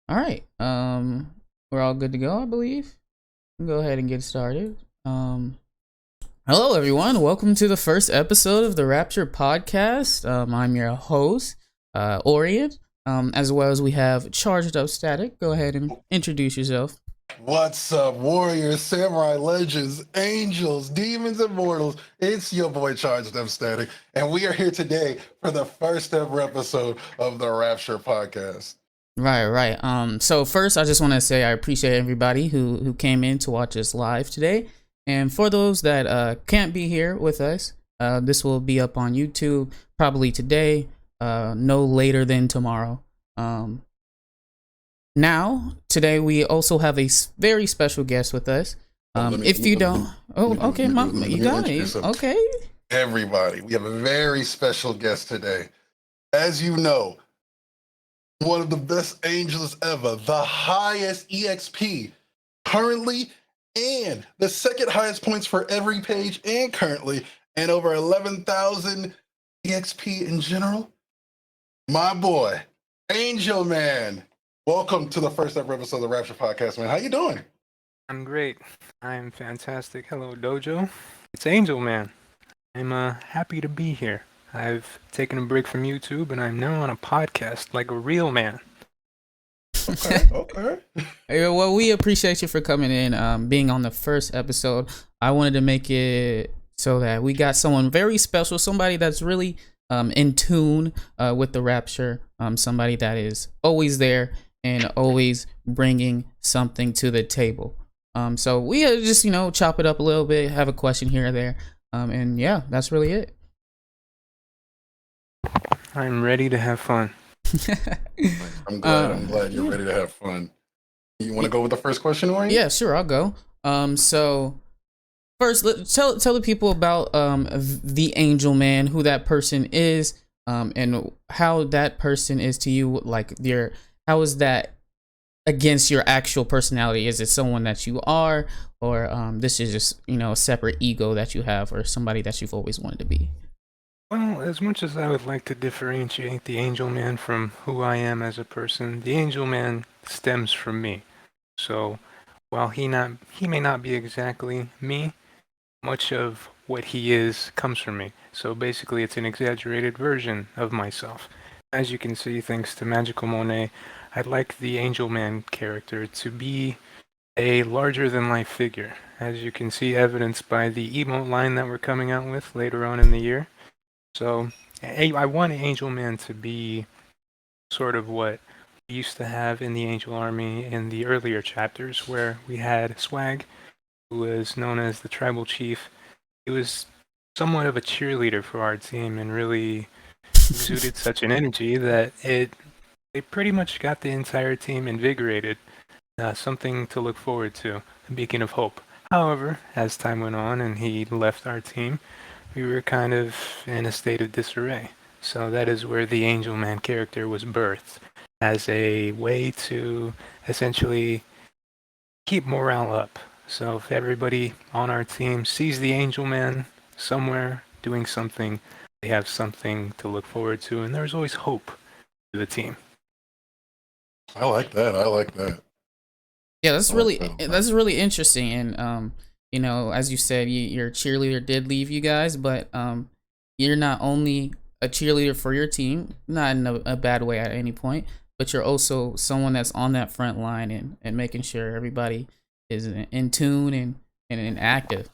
All right. We're all good to go, I believe. Go ahead and get started. Hello, everyone. Welcome to the first episode of the Rapture podcast. I'm your host, Orion. As well as we have Charged Up Static. Go ahead and introduce yourself. What's up, warriors, samurai, legends, angels, demons, and mortals? It's your boy Charged Up Static, and we are here today for the first ever episode of the Rapture podcast. Right. So first, I just want to say I appreciate everybody who came in to watch us live today. And for those that can't be here with us, this will be up on YouTube probably today, no later than tomorrow. Now, today we also have a very special guest with us. If you don't, okay, Mom, you got it. Okay. Everybody, we have a very special guest today. As you know, one of the best angels ever, the highest EXP currently, and the second highest points for every page and currently, and over 11,000 EXP in general. My boy, Angel Man. Welcome to the first ever episode of the Rapture podcast, man. How you doing? I'm great. I'm fantastic. Hello, Dojo. It's Angel Man. I'm happy to be here. I've taken a break from YouTube, and I'm now on a podcast like a real man. Okay. Well, we appreciate you for coming in, being on the first episode. I wanted to make it so that we got someone very special, somebody that's really in tune with the Rapture, somebody that is always there and always bringing something to the table. So we just, chop it up a little bit, have a question here or there. And yeah, that's really it. I'm ready to have fun. I'm glad you're ready to have fun. You want to go with the first question, Orion? Yeah, sure, I'll go. So first, tell the people about the Angel Man, who that person is, and how that person is to you. Like, how is that against your actual personality? Is it someone that you are, or this is just a separate ego that you have, or somebody that you've always wanted to be? Well, as much as I would like to differentiate the Angel Man from who I am as a person, the Angel Man stems from me. So while he may not be exactly me, much of what he is comes from me. So basically, it's an exaggerated version of myself. As you can see, thanks to Magical Monet, I'd like the Angel Man character to be a larger-than-life figure. As you can see, evidenced by the emote line that we're coming out with later on in the year. So I want Angel Man to be sort of what we used to have in the Angel Army in the earlier chapters, where we had Swag, who was known as the tribal chief. He was somewhat of a cheerleader for our team and really exuded such an energy that it pretty much got the entire team invigorated, something to look forward to, a beacon of hope. However, as time went on and he left our team, we were kind of in a state of disarray. So that is where the Angel Man character was birthed, as a way to essentially keep morale up. So if everybody on our team sees the Angel Man somewhere doing something, they have something to look forward to, and there's always hope to the team. I like that. Yeah, that's really interesting. And as you said, your cheerleader did leave you guys, but you're not only a cheerleader for your team, not in a bad way at any point, but you're also someone that's on that front line and making sure everybody is in tune and active.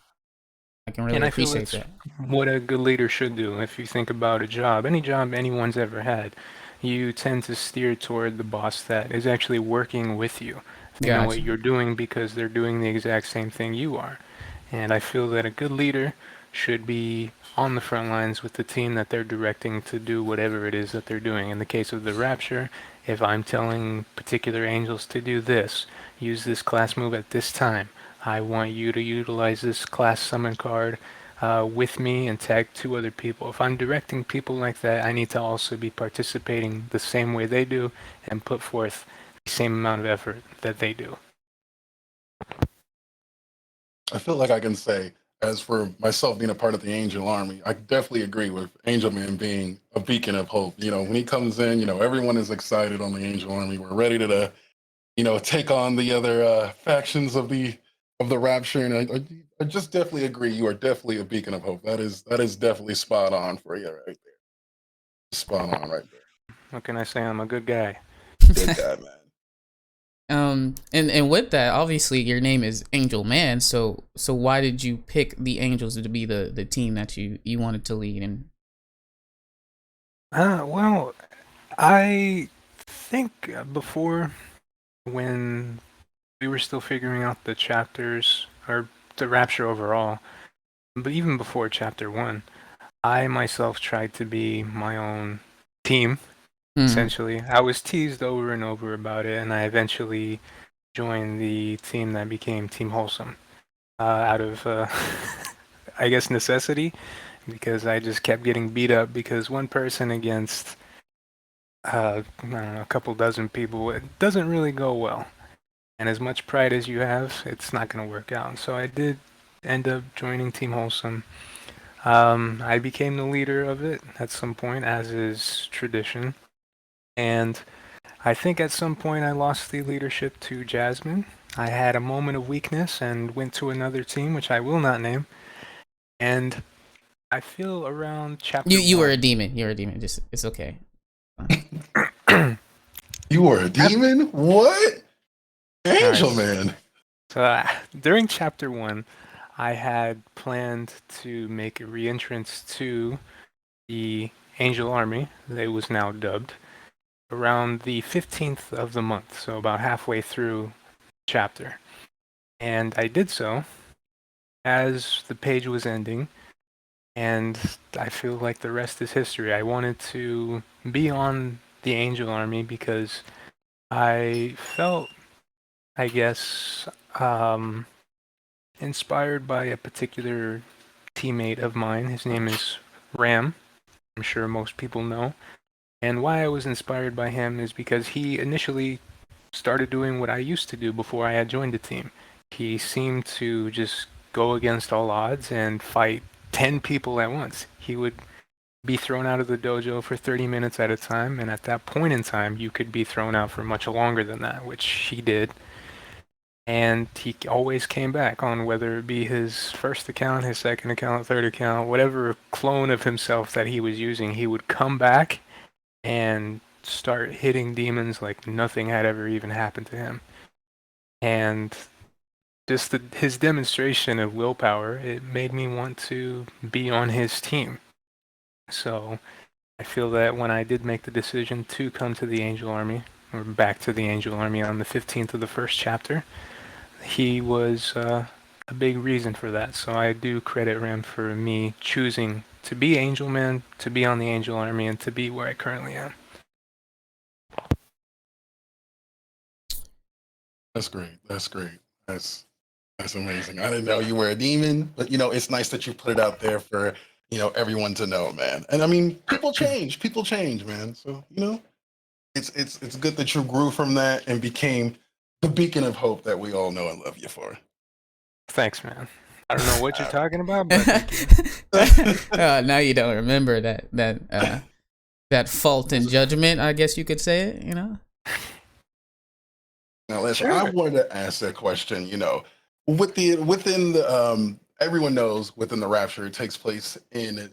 I can really appreciate that. What a good leader should do. If you think about a job, any job anyone's ever had, you tend to steer toward the boss that is actually working with you. They know what you're doing because they're doing the exact same thing you are. And I feel that a good leader should be on the front lines with the team that they're directing to do whatever it is that they're doing. In the case of the Rapture, if I'm telling particular angels to do this, use this class move at this time, I want you to utilize this class summon card with me and tag 2 other people. If I'm directing people like that, I need to also be participating the same way they do and put forth the same amount of effort that they do. I feel like I can say, as for myself being a part of the Angel Army, I definitely agree with Angel Man being a beacon of hope. When he comes in, everyone is excited on the Angel Army. We're ready to take on the other factions of the Rapture. And I just definitely agree. You are definitely a beacon of hope. That is definitely spot on for you right there. Spot on right there. What can I say? I'm a good guy. Good guy, man. And with that, obviously your name is Angel Man. So why did you pick the Angels to be the team that you wanted to lead? And Well, I think before, when we were still figuring out the chapters or the Rapture overall, but even before chapter 1, I myself tried to be my own team. Essentially, I was teased over and over about it, and I eventually joined the team that became Team Wholesome, out of I guess necessity, because I just kept getting beat up because one person against I don't know, a couple dozen people, it doesn't really go well. And as much pride as you have, it's not going to work out. So I did end up joining Team Wholesome. I became the leader of it at some point, as is tradition. And I think at some point I lost the leadership to Jasmine. I had a moment of weakness and went to another team, which I will not name. And I feel around chapter you were a one. demon. You're a demon. Just it's okay. You were a demon? What? Angel Nice. Man. So during chapter 1, I had planned to make a re-entrance to the Angel Army, that was now dubbed, around the 15th of the month, so about halfway through the chapter. And I did so as the page was ending, and I feel like the rest is history. I wanted to be on the Angel Army because I felt, I guess, inspired by a particular teammate of mine. His name is Ram. I'm sure most people know. And why I was inspired by him is because he initially started doing what I used to do before I had joined the team. He seemed to just go against all odds and fight 10 people at once. He would be thrown out of the dojo for 30 minutes at a time, and at that point in time, you could be thrown out for much longer than that, which he did. And he always came back on whether it be his first account, his second account, third account, whatever clone of himself that he was using, he would come back and start hitting demons like nothing had ever even happened to him. And just his demonstration of willpower, it made me want to be on his team. So I feel that when I did make the decision to come to the Angel Army, or back to the Angel Army on the 15th of the first chapter, he was a big reason for that. So I do credit Ram for me choosing to be Angel Man, to be on the Angel Army, and to be where I currently am. That's great. That's great. That's amazing. I didn't know you were a demon, but it's nice that you put it out there for everyone to know, man. And I mean, people change. People change, man. So it's good that you grew from that and became the beacon of hope that we all know and love you for. Thanks, man. I don't know what you're talking about, but thank you. Now you don't remember that fault in judgment. I guess you could say it. Now, listen, Sure. I wanted to ask that question. Within the everyone knows within the Rapture, it takes place in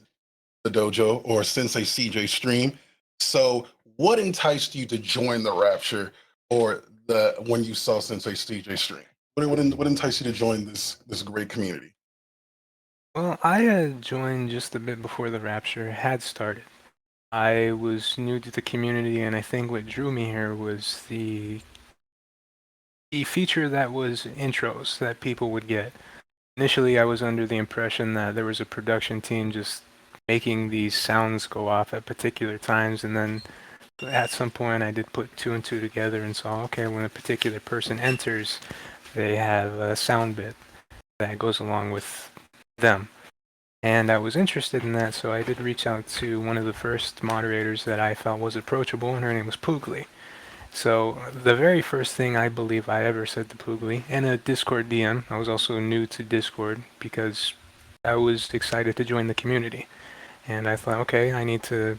the dojo or Sensei CJ stream. So, what enticed you to join the Rapture, or when you saw Sensei CJ stream? What enticed you to join this great community? Well, I had joined just a bit before the Rapture had started. I was new to the community, and I think what drew me here was the feature that was intros that people would get. Initially, I was under the impression that there was a production team just making these sounds go off at particular times, and then at some point I did put two and two together and saw, okay, when a particular person enters, they have a sound bit that goes along with them. And I was interested in that, so I did reach out to one of the first moderators that I felt was approachable, and her name was Poogly. So the very first thing I believe I ever said to Poogly, in a Discord DM, I was also new to Discord because I was excited to join the community. And I thought, okay, I need to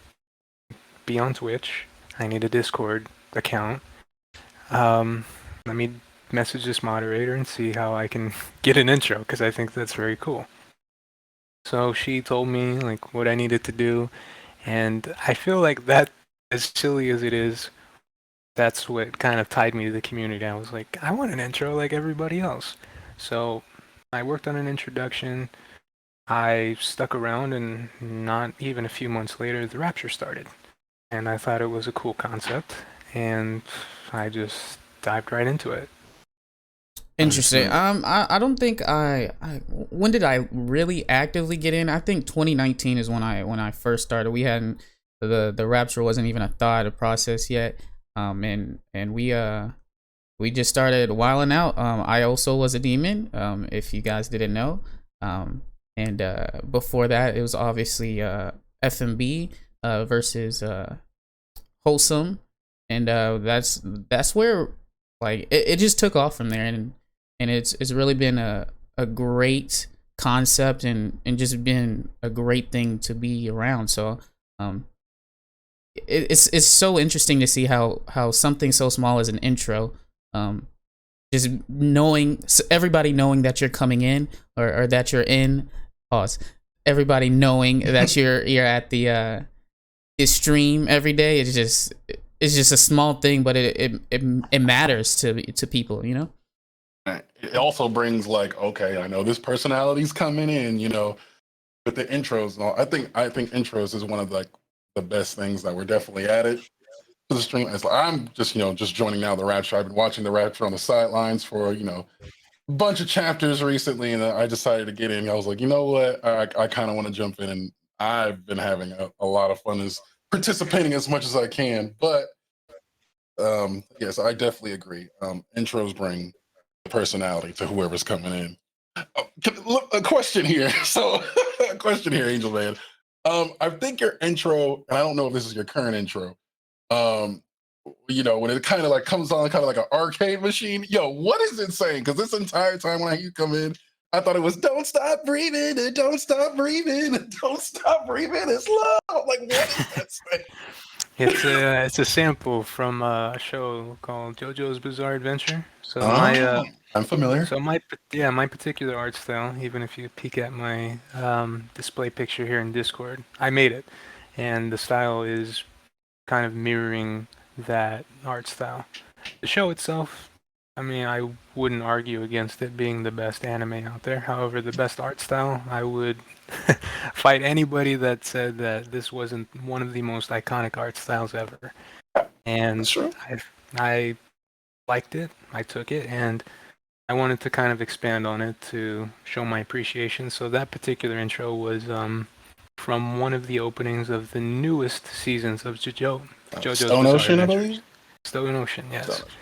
be on Twitch. I need a Discord account. let me message this moderator and see how I can get an intro, because I think that's very cool. So she told me like what I needed to do, and I feel like that, as silly as it is, that's what kind of tied me to the community. I was like, I want an intro like everybody else. So I worked on an introduction. I stuck around, and not even a few months later, the Rapture started. And I thought it was a cool concept, and I just dived right into it. Interesting. I don't think when did I really actively get in? I think 2019 is when I first started. We hadn't the Rapture wasn't even a thought, a process yet. And we just started wilding out. I also was a demon. If you guys didn't know. And before that, it was obviously FMB versus Wholesome, and that's where like it just took off from there, and it's really been a great concept, and just been a great thing to be around. So it's so interesting to see how something so small as an intro, just knowing everybody knowing that you're coming in, or that you're in, pause, everybody knowing that you're at the stream every day. It's just a small thing, but it matters to people, you know. It also brings like, okay, I know this personality's coming in, with the intros and all. I think intros is one of like the best things that we're definitely added to the stream. It's like, I'm just joining now the Rapture. I've been watching the Rapture on the sidelines for a bunch of chapters recently, and I decided to get in. I was like, you know what, I kind of want to jump in, and I've been having a lot of fun as participating as much as I can. But yes, I definitely agree. Intros bring personality to whoever's coming in. Look, a question here. So, a question here, Angel Man. I think your intro, and I don't know if this is your current intro. When it kind of like comes on, kind of like an arcade machine. Yo, what is it saying? Because this entire time when you come in, I thought it was "Don't stop breathing, and don't stop breathing, and don't stop breathing. It's love." Like, what is that saying? It's a sample from a show called JoJo's Bizarre Adventure. So my I'm familiar. so my particular art style, even if you peek at my display picture here in Discord, I made it, and the style is kind of mirroring that art style. The show itself, I mean, I wouldn't argue against it being the best anime out there. However, the best art style, I would fight anybody that said that this wasn't one of the most iconic art styles ever. And That's true. I liked it, I took it, and I wanted to kind of expand on it to show my appreciation. So that particular intro was from one of the openings of the newest seasons of JoJo's Stone Bizarre Ocean, I Adventures. believe. Stone Ocean, yes. Stone Ocean.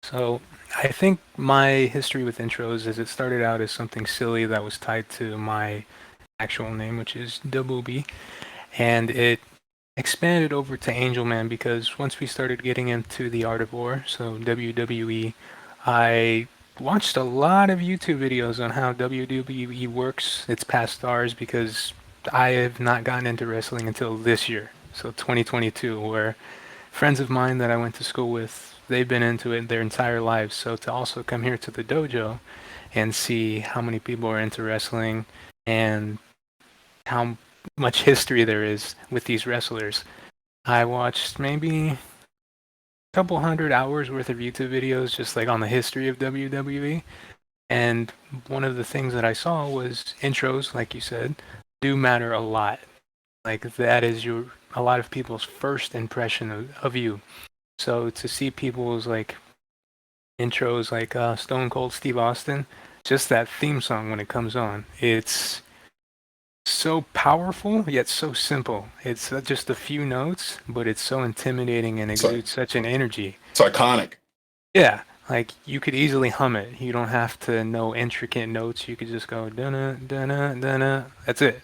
So I think my history with intros is it started out as something silly that was tied to my actual name, which is Dabubi, and it expanded over to Angel Man because once we started getting into the art of war, so WWE, I watched a lot of YouTube videos on how WWE works, its past stars, because I have not gotten into wrestling until this year, so 2022, where friends of mine that I went to school with, they've been into it their entire lives. So to also come here to the dojo and see how many people are into wrestling and how much history there is with these wrestlers, I watched maybe a couple 100 hours worth of YouTube videos just like on the history of WWE. And one of the things that I saw was intros, like you said, do matter a lot. Like that is a lot of people's first impression of you. So to see people's like intros like Stone Cold Steve Austin, just that theme song when it comes on, it's so powerful yet so simple. It's just a few notes, but it's so intimidating and exudes such an energy. It's iconic. Yeah, like you could easily hum it. You don't have to know intricate notes. You could just go dun dun dun. That's it.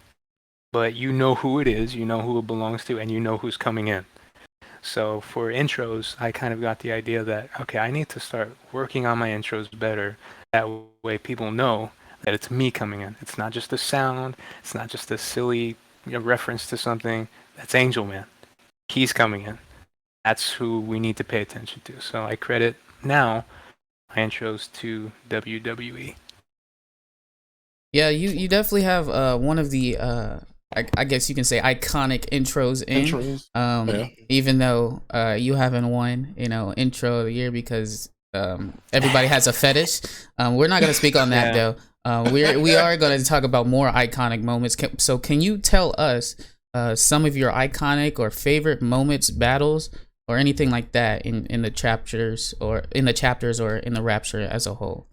But you know who it is, you know who it belongs to, and you know who's coming in. So for intros, I kind of got the idea that, okay, I need to start working on my intros better. That way people know that it's me coming in. It's not just a sound. It's not just a silly reference to something. That's Angel Man. He's coming in. That's who we need to pay attention to. So I credit now my intros to WWE. Yeah, you definitely have one of the I guess you can say iconic intros in. Intros. Yeah. Even though you haven't won, intro of the year because everybody has a fetish. We're not gonna speak on that Yeah. though. We are gonna talk about more iconic moments. So can you tell us some of your iconic or favorite moments, battles, or anything like that in the chapters or in the Rapture as a whole?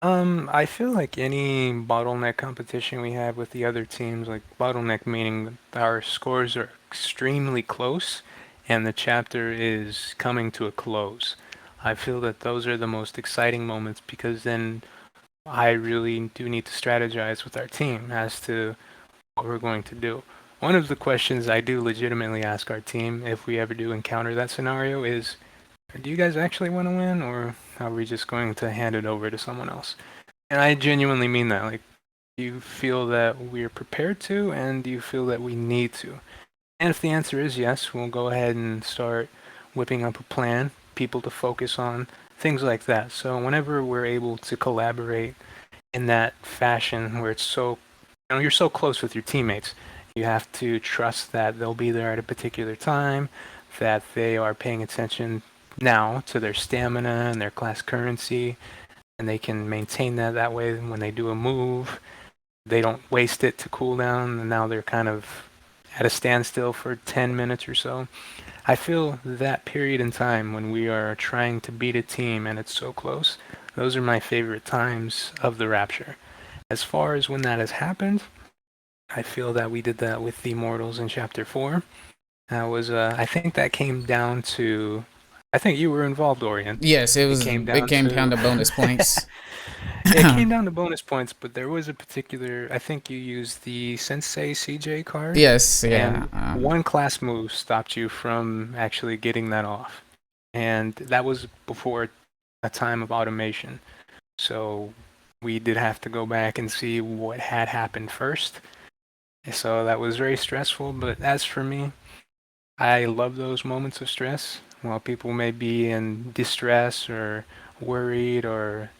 I feel like any bottleneck competition we have with the other teams, like bottleneck meaning that our scores are extremely close and the chapter is coming to a close. I feel that those are the most exciting moments because then I really do need to strategize with our team as to what we're going to do. One of the questions I do legitimately ask our team if we ever do encounter that scenario is, do you guys actually want to win, or are we just going to hand it over to someone else? And I genuinely mean that. Like, do you feel that we're prepared to, and do you feel that we need to? And if the answer is yes, we'll go ahead and start whipping up a plan, people to focus on, things like that. So whenever we're able to collaborate in that fashion where it's so, you're so close with your teammates, you have to trust that they'll be there at a particular time, that they are paying attention now to their stamina and their class currency, and they can maintain that way when they do a move. They don't waste it to cool down, and now they're kind of at a standstill for 10 minutes or so. I feel that period in time when we are trying to beat a team and it's so close, those are my favorite times of the Rapture. As far as when that has happened, I feel that we did that with the Immortals in Chapter 4. That was, I think that came down to, I think you were involved, Orion. Yes, it came down to bonus points. It came down to bonus points, but there was a particular, I think you used the Sensei CJ card. Yes, yeah. And one class move stopped you from actually getting that off. And that was before a time of automation. So we did have to go back and see what had happened first. So that was very stressful, but as for me, I love those moments of stress. While people may be in distress or worried or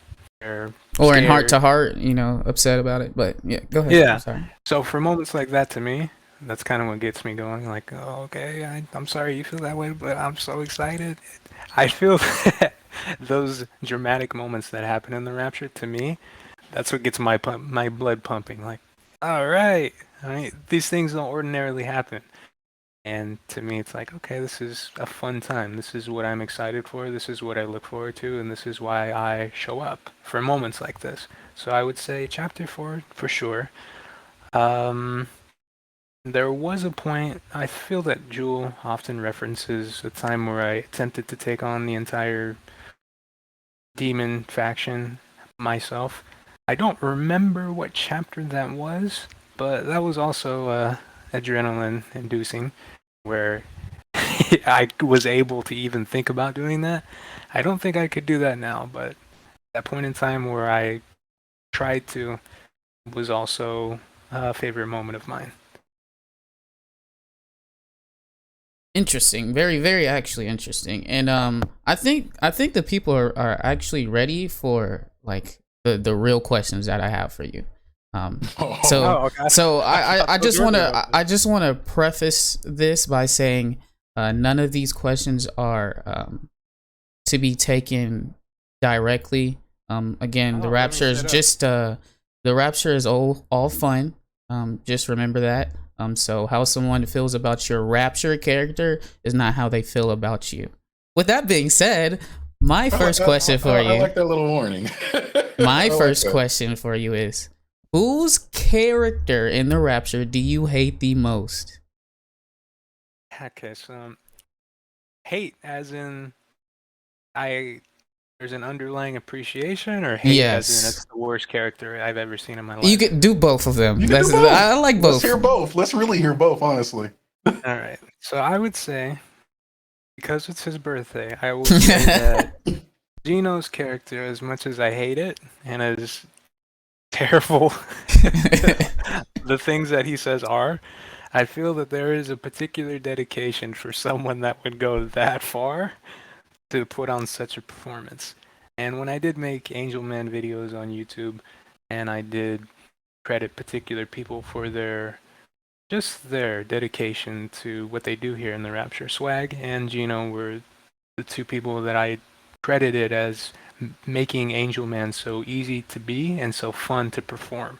they're or in heart scared. to heart, upset about it. But yeah, go ahead. Yeah. I'm sorry. So for moments like that, to me, that's kind of what gets me going. Like, oh, okay, I'm sorry you feel that way, but I'm so excited. I feel that those dramatic moments that happen in the Rapture, to me, that's what gets my blood pumping. Like, all right, these things don't ordinarily happen. And to me, it's like, okay, this is a fun time. This is what I'm excited for. This is what I look forward to. And this is why I show up for moments like this. So I would say Chapter 4 for sure. There was a point, I feel that Jewel often references a time where I attempted to take on the entire demon faction myself. I don't remember what chapter that was, but that was also adrenaline inducing, where I was able to even think about doing that. I don't think I could do that now, but that point in time where I tried to was also a favorite moment of mine. Interesting, very, very actually interesting, and I think the people are actually ready for like the real questions that I have for you. So I just want to preface this by saying none of these questions are to be taken directly. Again, the Rapture is just the Rapture is all fun. Just remember that. So how someone feels about your Rapture character is not how they feel about you. With that being said, my first question for you. I like that little warning. My first question for you is, whose character in the Rapture do you hate the most? Okay, so hate as in there's an underlying appreciation, or hate as in it's the worst character I've ever seen in my life? You could do both of them. Do both. I like both. Let's hear both. Let's really hear both, honestly. All right. So I would say, because it's his birthday, I will say that Gino's character, as much as I hate it, and as terrible the things that he says are, I feel that there is a particular dedication for someone that would go that far to put on such a performance. And when I did make Angel Man videos on YouTube, and I did credit particular people for their dedication to what they do here in the Rapture. Swag and Gino were the two people that I credited as making Angel Man so easy to be and so fun to perform.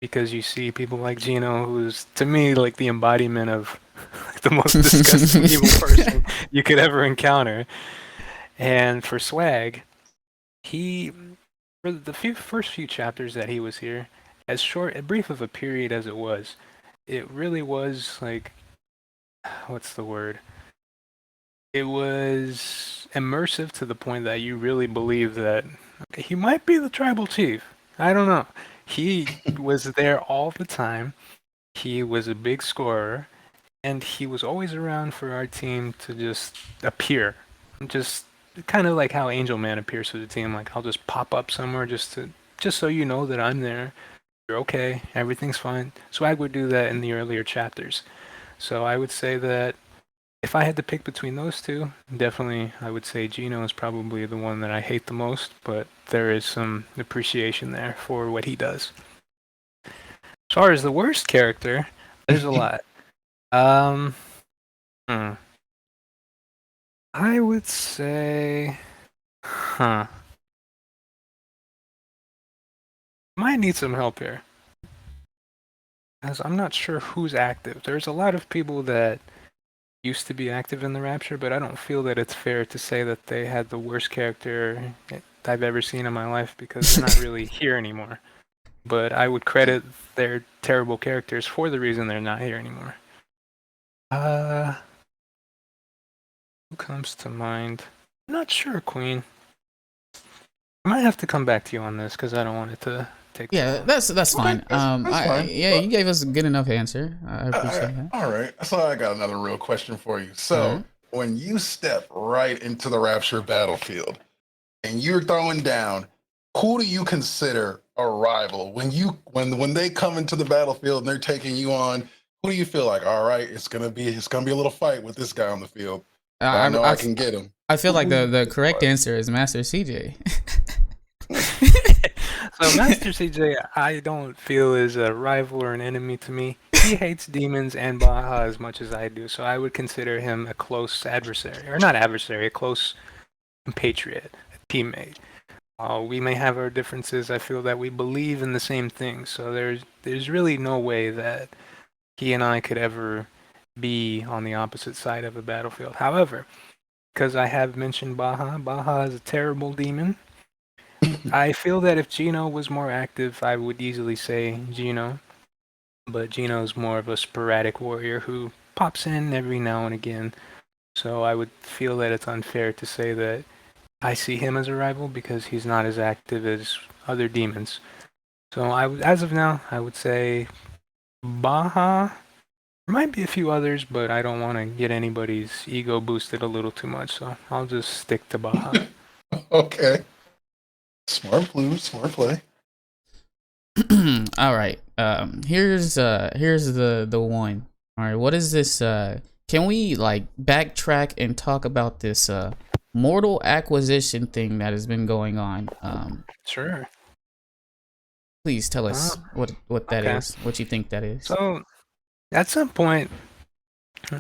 Because you see people like Gino, who's to me like the embodiment of the most disgusting evil person you could ever encounter. And for Swag, he for the first few chapters that he was here, as short and brief of a period as it really was like, what's the word? It was immersive to the point that you really believe that okay, he might be the tribal chief. I don't know. He was there all the time. He was a big scorer, and he was always around for our team to just appear. Just kind of like how Angel Man appears to the team. Like I'll just pop up somewhere just so you know that I'm there. You're okay. Everything's fine. Swag would do that in the earlier chapters. So I would say that if I had to pick between those two, definitely I would say Gino is probably the one that I hate the most, but there is some appreciation there for what he does. As far as the worst character, there's a lot. I would say, might need some help here. As I'm not sure who's active. There's a lot of people that used to be active in the Rapture, but I don't feel that it's fair to say that they had the worst character I've ever seen in my life because they're not really here anymore. But I would credit their terrible characters for the reason they're not here anymore. Who comes to mind? I'm not sure, Queen. I might have to come back to you on this because I don't want it to take. Yeah, that's fine. That's fine. Yeah, you gave us a good enough answer. I appreciate that. All right. So I got another real question for you. So when you step right into the Rapture battlefield and you're throwing down, who do you consider a rival? When they come into the battlefield and they're taking you on, who do you feel like, all right, it's gonna be a little fight with this guy on the field. I know I can get him. I feel like the correct answer is Master CJ. So Master CJ, I don't feel is a rival or an enemy to me. He hates demons and Baja as much as I do, so I would consider him a close adversary, or not adversary, a close compatriot, a teammate. While we may have our differences, I feel that we believe in the same thing. So there's really no way that he and I could ever be on the opposite side of a battlefield. However, because I have mentioned Baja is a terrible demon. I feel that if Gino was more active, I would easily say Gino. But Gino's more of a sporadic warrior who pops in every now and again. So I would feel that it's unfair to say that I see him as a rival because he's not as active as other demons. So as of now, I would say Baja. There might be a few others, but I don't want to get anybody's ego boosted a little too much, so I'll just stick to Baja. Okay. Smart play. All right. Here's the one. All right. What is this? Can we like backtrack and talk about this mortal acquisition thing that has been going on? Sure. Please tell us what that is. What you think that is. So, at some point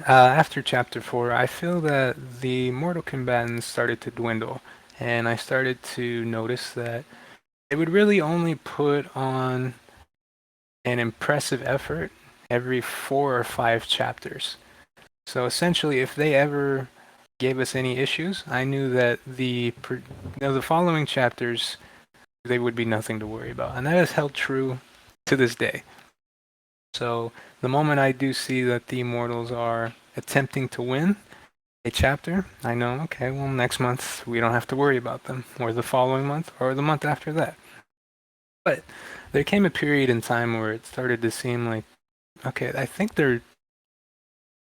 after Chapter 4, I feel that the mortal combatants started to dwindle, and I started to notice that they would really only put on an impressive effort every 4 or 5 chapters. So essentially, if they ever gave us any issues, I knew that the following chapters, they would be nothing to worry about. And that has held true to this day. So the moment I do see that the Immortals are attempting to win a chapter, I know, okay, well, next month we don't have to worry about them, or the following month, or the month after that. But there came a period in time where it started to seem like, okay, I think they're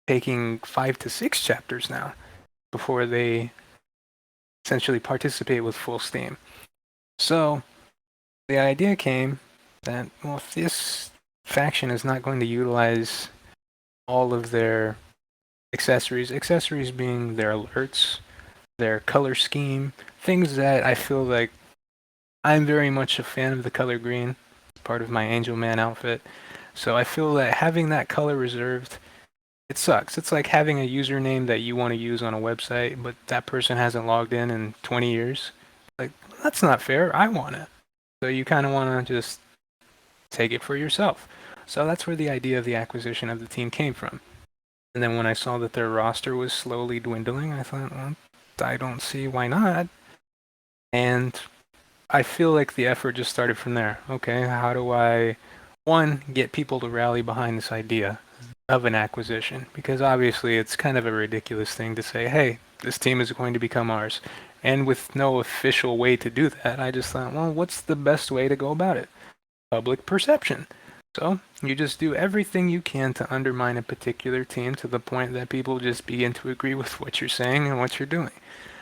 taking 5 to 6 chapters now before they essentially participate with full steam. So the idea came that, well, if this faction is not going to utilize all of their accessories being their alerts, their color scheme, things that I feel like I'm very much a fan of the color green, part of my Angel Man outfit. So I feel that having that color reserved, it sucks. It's like having a username that you want to use on a website, but that person hasn't logged in 20 years. Like, that's not fair. I want it. So you kind of want to just take it for yourself. So that's where the idea of the acquisition of the team came from. And then when I saw that their roster was slowly dwindling, I thought, well, I don't see why not. And I feel like the effort just started from there. Okay, how do I, one, get people to rally behind this idea of an acquisition? Because obviously it's kind of a ridiculous thing to say, hey, this team is going to become ours. And with no official way to do that, I just thought, well, what's the best way to go about it? Public perception. So you just do everything you can to undermine a particular team to the point that people just begin to agree with what you're saying and what you're doing.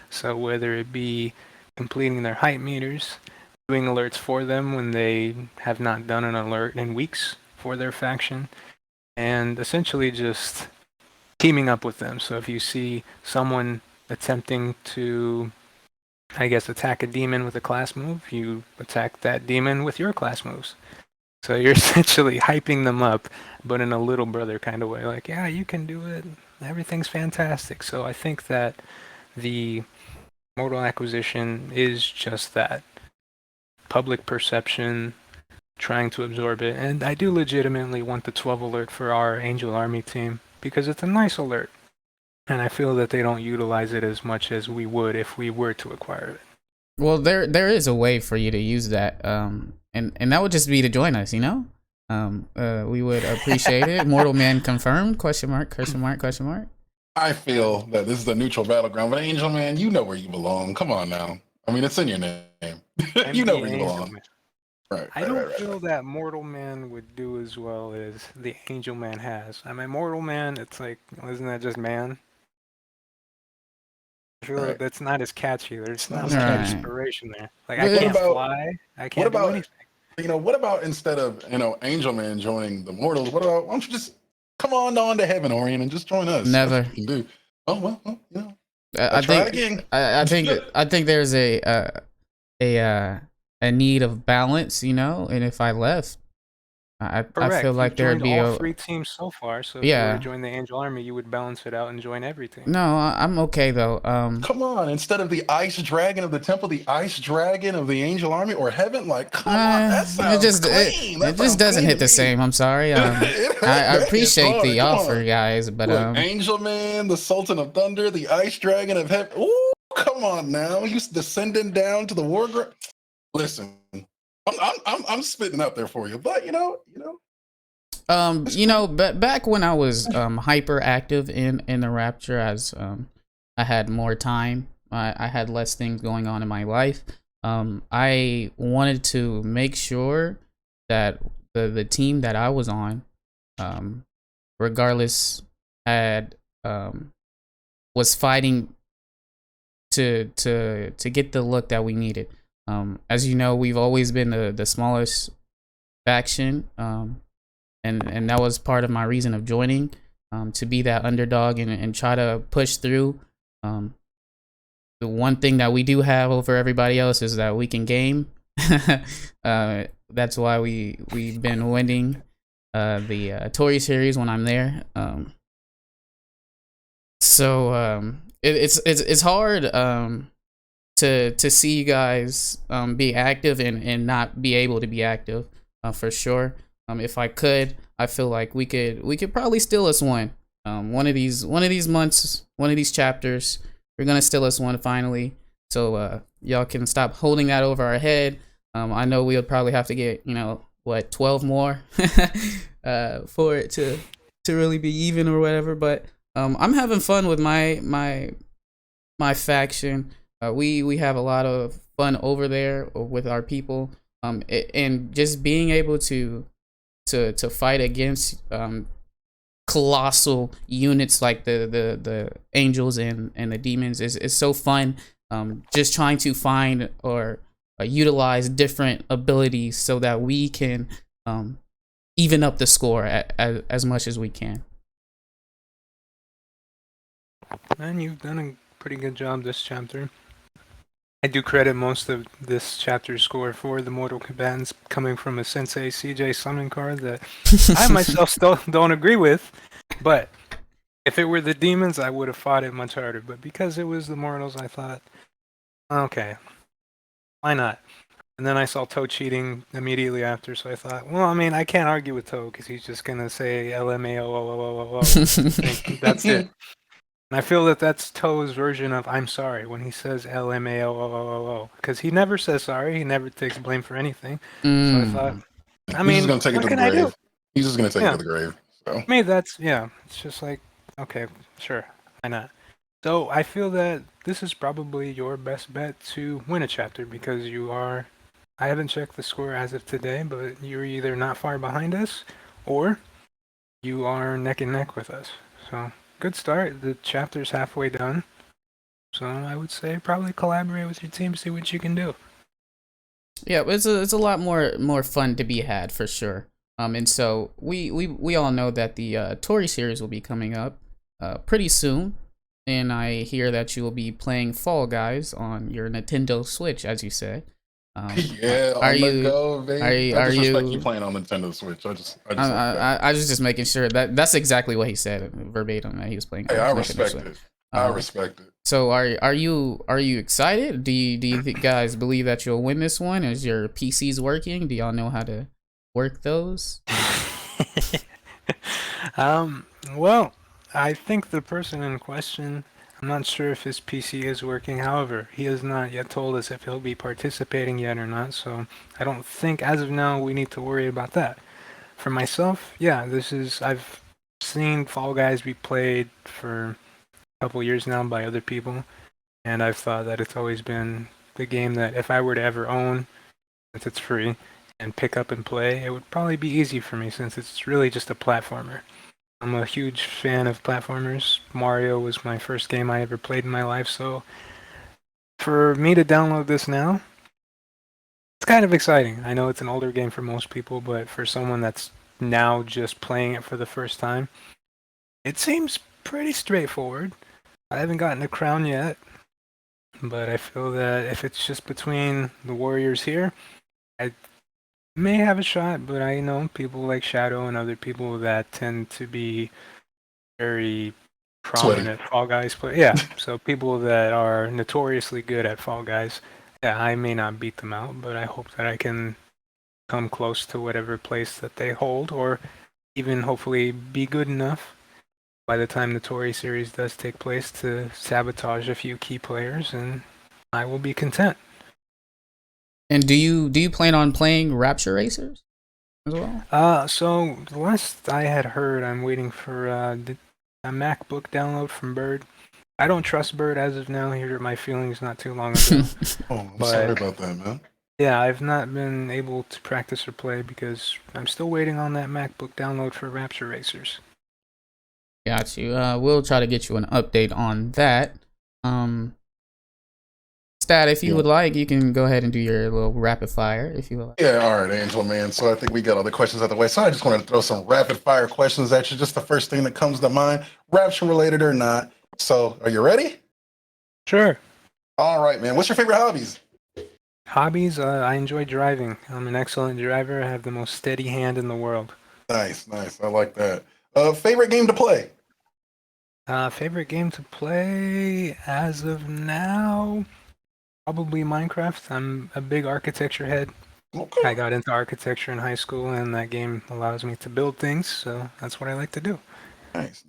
So whether it be completing their hype meters, doing alerts for them when they have not done an alert in weeks for their faction, and essentially just teaming up with them. So if you see someone attempting to, I guess, attack a demon with a class move, you attack that demon with your class moves. So you're essentially hyping them up, but in a little brother kind of way. Like, yeah, you can do it. Everything's fantastic. So I think that the Mortal Acquisition is just that. Public perception, trying to absorb it. And I do legitimately want the 12 alert for our Angel Army team because it's a nice alert. And I feel that they don't utilize it as much as we would if we were to acquire it. Well, there is a way for you to use that, and that would just be to join us. We would appreciate it. Mortal Man confirmed? Question mark? Question mark? Question mark? I feel that this is a neutral battleground, but Angel Man, you know where you belong. Come on now. I mean, it's in your name. You know where you belong. Right. I don't feel that Mortal Man would do as well as the Angel Man has. I mean, Mortal Man, it's like, isn't that just man? I feel like that's not as catchy. There's not much inspiration there. Like, I can't fly. I can't do anything. What about instead of, Angel Man joining the Mortals, why don't you just come on to Heaven, Orion, and just join us? Never. You can do. Oh, well, I try it again. I think there's a need of balance, and if I left, I feel like there'd be all three teams so far. So if you were to join the Angel Army, you would balance it out and join everything. No, I'm okay though. Come on, instead of the Ice Dragon of the Temple, the Ice Dragon of the Angel Army or Heaven, like come on, that sounds clean. It just doesn't hit the same. I'm sorry. I appreciate the offer, guys, but Angel Man, the Sultan of Thunder, the Ice Dragon of Heaven. Ooh, come on now, you descending down to the war ground. Listen. I'm spitting up there for you, but back when I was hyper active in the Rapture, as I had more time, I had less things going on in my life. I wanted to make sure that the team that I was on, regardless, was fighting to get the look that we needed. As you know, we've always been the smallest faction, and that was part of my reason of joining, to be that underdog and try to push through. The one thing that we do have over everybody else is that we can game. That's why we've been winning the Tory series when I'm there. It's hard to see you guys be active and not be able to be active, for sure. If I could, I feel like we could probably steal us one. One of these months, one of these chapters, we're gonna steal us one finally. So y'all can stop holding that over our head. I know we'll probably have to get 12 more for it to really be even or whatever. But I'm having fun with my faction. We have a lot of fun over there with our people, and just being able to fight against colossal units like the angels and the demons is so fun. Just trying to find or utilize different abilities so that we can even up the score as much as we can. And you've done a pretty good job this chapter. I do credit most of this chapter's score for the Mortal Combatants coming from a Sensei CJ summon card that I myself still don't agree with, but if it were the demons, I would have fought it much harder. But because it was the mortals, I thought, okay, why not? And then I saw Toe cheating immediately after, so I thought, well, I mean, I can't argue with Toe because he's just gonna say LMAO. That's it. And I feel that that's Toe's version of I'm sorry when he says LMAO, because he never says sorry. He never takes blame for anything. So I thought, I He's just mean, gonna take it what to the can I do? grave. He's just gonna take it Yeah. to the grave. So I mean, that's, yeah, it's just like, okay, sure, why not? So I feel that this is probably your best bet to win a chapter because you are, I haven't checked the score as of today, but you're either not far behind us or you are neck and neck with us. So good start. The chapter's halfway done. So I would say probably collaborate with your team, see what you can do. Yeah, it's a lot more fun to be had for sure. And so we all know that the Tory series will be coming up pretty soon, and I hear that you will be playing Fall Guys on your Nintendo Switch, as you said. yeah, are on the you go, baby. are I just respect you? you playing on Nintendo Switch. I just I, like that. I was just making sure that that's exactly what he said verbatim, that he was playing Hey, on I Nintendo respect Switch. it. I respect it. So are you excited? Do you guys believe that you'll win this one? Is your PCs working? Do y'all know how to work those? Well, I think the person in question, I'm not sure if his PC is working. However, he has not yet told us if he'll be participating yet or not. So I don't think as of now we need to worry about that. For myself, yeah, I've seen Fall Guys be played for a couple years now by other people, and I've thought that it's always been the game that if I were to ever own, since it's free, and pick up and play, it would probably be easy for me since it's really just a platformer. I'm a huge fan of platformers. Mario was my first game I ever played in my life, so for me to download this now, it's kind of exciting. I know it's an older game for most people, but for someone that's now just playing it for the first time, it seems pretty straightforward. I haven't gotten a crown yet, but I feel that if it's just between the warriors here, I may have a shot, but I know people like Shadow and other people that tend to be very Sweaty. prominent Fall Guys play. Yeah, so people that are notoriously good at Fall Guys. Yeah, I may not beat them out, but I hope that I can come close to whatever place that they hold, or even hopefully be good enough by the time the Tory series does take place to sabotage a few key players, and I will be content. And do you plan on playing Rapture Racers as well? So the last I had heard, I'm waiting for a MacBook download from Bird. I don't trust Bird as of now. He hurt my feelings not too long ago. Oh, I'm But- sorry about that, man. Yeah, I've not been able to practice or play because I'm still waiting on that MacBook download for Rapture Racers. Got you. We'll try to get you an update on that. Stat, if you would like, you can go ahead and do your little rapid fire if you would like. Yeah, all right, Angel, man. So I think we got all the questions out the way. So I just want to throw some rapid fire questions at you. Just the first thing that comes to mind, Rapture related or not. So are you ready? Sure. All right, man. What's your favorite hobbies? Hobbies, I enjoy driving. I'm an excellent driver. I have the most steady hand in the world. Nice, nice. I like that. Favorite game to play? Favorite game to play as of now? Probably Minecraft. I'm a big architecture head. Okay. I got into architecture in high school, and that game allows me to build things, so that's what I like to do. Nice.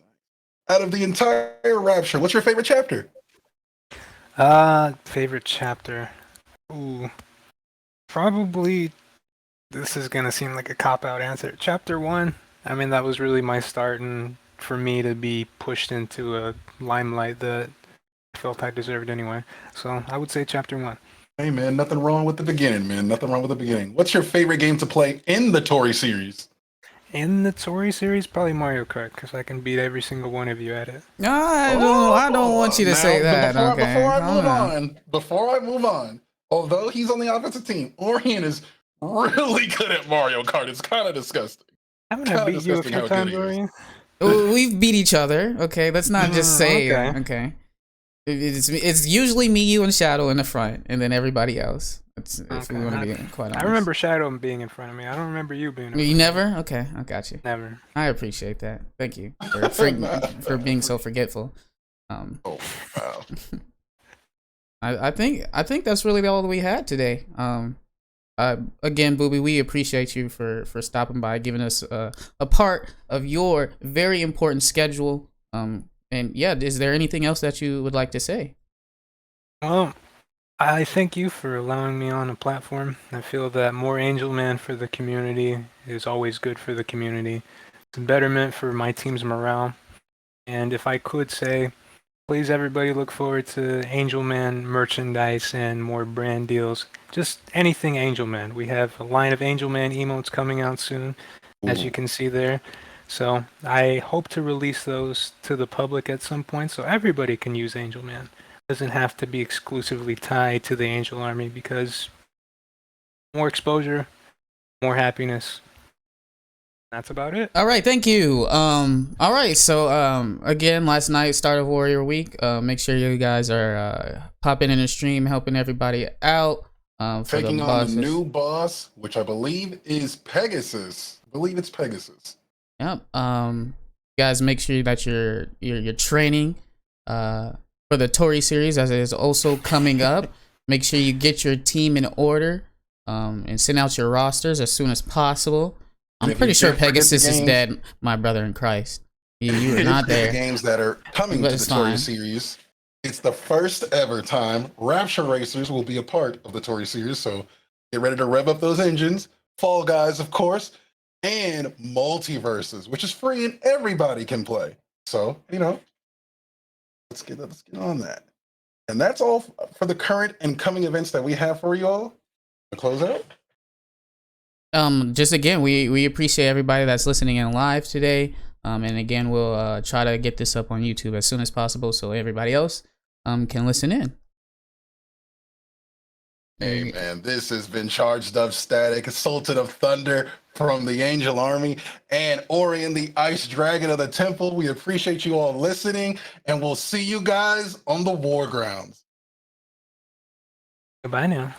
Out of the entire Rapture, what's your favorite chapter? Favorite chapter. Ooh. Probably, this is gonna seem like a cop-out answer. Chapter 1, I mean, that was really my start, and for me to be pushed into a limelight that I felt I deserved anyway. So I would say chapter 1. Hey, man, nothing wrong with the beginning, man. Nothing wrong with the beginning. What's your favorite game to play in the Tory series? In the Tory series, probably Mario Kart, because I can beat every single one of you at it. No, I don't want you to say that. Before I move on, although he's on the offensive team, Orion is really good at Mario Kart. It's kind of disgusting. Haven't I beat you a few times, Orion? We've beat each other. Okay, let's not just say okay. okay. It's usually me, you, and Shadow in the front, and then everybody else. If we want to be quite honest. I remember Shadow being in front of me. I don't remember you being in front You of never? Okay, I got you. me. Never. I appreciate that. Thank you for being so forgetful. Oh wow. I think that's really all we had today. Again, Booby, we appreciate you for stopping by, giving us a part of your very important schedule. And yeah, is there anything else that you would like to say? Well, I thank you for allowing me on a platform. I feel that more Angel Man for the community is always good for the community. It's a betterment for my team's morale. And if I could say, please everybody look forward to Angel Man merchandise and more brand deals. Just anything Angel Man. We have a line of Angel Man emotes coming out soon, as you can see there. So I hope to release those to the public at some point so everybody can use Angel Man. Doesn't have to be exclusively tied to the Angel Army, because more exposure, more happiness. That's about it. All right, thank you. All right, so again, last night, start of Warrior Week. Make sure you guys are popping in the stream, helping everybody out. For Taking the on the new boss, which I believe is Pegasus. I believe it's Pegasus. Yep. Guys, make sure that you're training for the Tory series, as it is also coming up. Make sure you get your team in order and send out your rosters as soon as possible. I'm pretty sure Pegasus is dead, my brother in Christ. You are not there. The games that are coming to the Tory series. It's the first ever time Rapture Racers will be a part of the Tory series, so get ready to rev up those engines. Fall Guys, of course, and Multiverses, which is free and everybody can play. So, let's get on that. And that's all for the current and coming events that we have for you all. To close out. Just again, we appreciate everybody that's listening in live today. And again, we'll try to get this up on YouTube as soon as possible so everybody else can listen in. Hey man, this has been Charged Up Static, Sultan of Thunder from the Angel Army, and Orion the Ice Dragon of the Temple. We appreciate you all listening, and we'll see you guys on the War Grounds. Goodbye now.